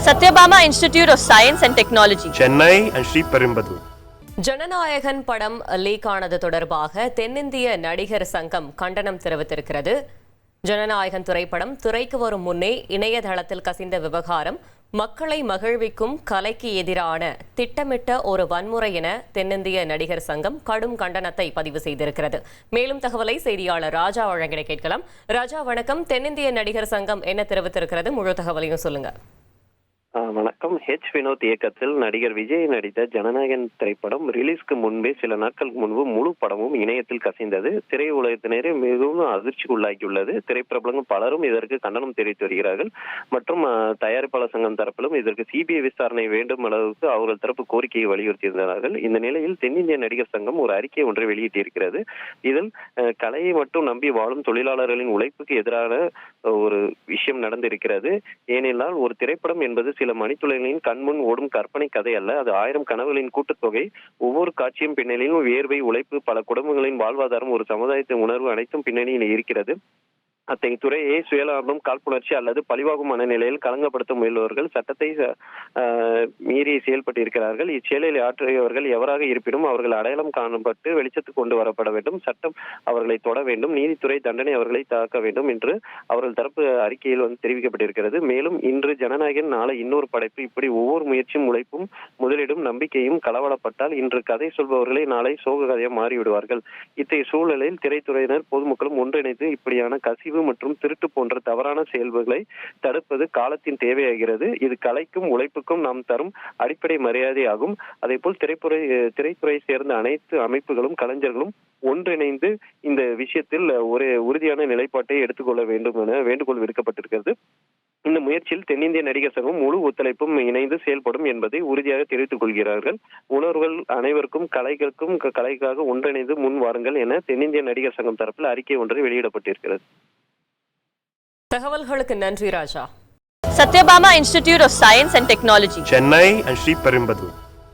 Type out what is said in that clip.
Satyabama Institute of Science and Technology, Chennai and Sriperumbudur. Jananayagan படம் league ஆனது தொடர்பாக தென்னிந்திய நடிகர் சங்கம் கண்டனம் தெரிவித்திருக்கிறது. ஜனநாயகன் திரைப்படம் திரைக்கு வரும் முன்னே இணையதளத்தில் கசிந்த விவகாரம் மக்களை மகிழ்விக்கும் கலைக்கு எதிரான திட்டமிட்ட ஒரு வன்முறை என தென்னிந்திய நடிகர் சங்கம் கடும் கண்டனத்தை பதிவு செய்திருக்கிறது. மேலும் தகவலை செய்தியாளர் ராஜா வழங்கிட கேட்கலாம். ராஜா வணக்கம். தென்னிந்திய நடிகர் சங்கம் என்ன தெரிவித்திருக்கிறது? முழு தகவலையும் சொல்லுங்க. வணக்கம். வினோத் இயக்கத்தில் நடிகர் விஜய் நடித்த ஜனநாயகன் திரைப்படம் ரிலீஸ்க்கு முன்பே சில நாட்களுக்கு முன்பு முழு படமும் இணையத்தில் கசிந்தது. திரையுலகத்தினரே மிகவும் அதிர்ச்சிக்குள்ளாக்கியுள்ளது. திரைப்பிரபலங்கள் பலரும் இதற்கு கண்டனம் தெரிவித்து வருகிறார்கள். மற்றும் தயாரிப்பாளர் சங்கம் தரப்பிலும் இதற்கு சிபிஐ விசாரணை வேண்டும் அளவுக்கு அவர்கள் தரப்பு கோரிக்கையை வலியுறுத்தியிருந்தார்கள். இந்த நிலையில் தென்னிந்திய நடிகர் சங்கம் ஒரு அறிக்கை ஒன்றை வெளியிட்டிருக்கிறது. இதில் கலையை மட்டும் நம்பி வாழும் தொழிலாளர்களின் உழைப்புக்கு எதிரான ஒரு விஷயம் நடந்திருக்கிறது. ஏனென்றால் ஒரு திரைப்படம் என்பது சில மணித்துளைகளின் கண்முன் ஓடும் கற்பனை கதை அல்ல. அது 1000 கனவுகளின் கூட்டுத்தொகை. ஒவ்வொரு காட்சியும் பின்னணியிலும் வியர்வை, உழைப்பு, பல குடும்பங்களின் வாழ்வாதாரம், ஒரு சமுதாயத்தின் உணர்வு அனைத்தும் பின்னணியில் இருக்கிறது. அத்தகைய துறையை சுயலாபம், காழ்ப்புணர்ச்சி அல்லது பழிவாகும் மனநிலையில் களங்கப்படுத்த முயல்பவர்கள் சட்டத்தை மீறி செயல்பட்டு இருக்கிறார்கள். இச்செயலில் ஆற்றியவர்கள் எவராக இருப்பினும் அவர்கள் அடையாளம் காணப்பட்டு வெளிச்சத்துக்கு கொண்டு வரப்பட வேண்டும். சட்டம் அவர்களை தொட வேண்டும். நீதித்துறை தண்டனை அவர்களை தாக்க வேண்டும் என்று அவர்கள் தரப்பு அறிக்கையில் தெரிவிக்கப்பட்டிருக்கிறது. மேலும் இன்று ஜனநாயகன், நாளை இன்னொரு படைப்பு, இப்படி ஒவ்வொரு முயற்சியும், உழைப்பும், முதலீடும், நம்பிக்கையும் களவளப்பட்டால் இன்று கதை சொல்பவர்களை நாளை சோக கதையாக மாறிவிடுவார்கள். இத்தகைய சூழலில் திரைத்துறையினர், பொதுமக்களும் ஒன்றிணைந்து இப்படியான கசிவு மற்றும் திருட்டு போன்ற தவறான செயல்களை தடுப்பது காலத்தின் தேவையாகிறது. இது கலைக்கும் உழைப்புக்கும் நாம் தரும் அடிப்படை மரியாதையாகும். அதே போல் திரைத்துறையை சேர்ந்த அனைத்து அமைப்புகளும், கலைஞர்களும் ஒன்றிணைந்து இந்த விஷயத்தில் ஒரு உறுதியான நிலைப்பாட்டை எடுத்துக்கொள்ள வேண்டும் என வேண்டுகோள் விடுக்கப்பட்டிருக்கிறது. இந்த முயற்சியில் தென்னிந்திய நடிகர் சங்கம் முழு ஒத்துழைப்பும் இணைந்து செயல்படும் என்பதை உறுதியாக தெரிவித்துக் கொள்கிறார்கள். உணர்வுகள் அனைவருக்கும், கலைக்காக ஒன்றிணைந்து முன் வாருங்கள் என தென்னிந்திய நடிகர் சங்கம் தரப்பில் அறிக்கை ஒன்று வெளியிடப்பட்டிருக்கிறது. தகவல்களுக்கு நன்றி ராஜா. Satyabama Institute of Science and Technology, Chennai and Sriperumbudur.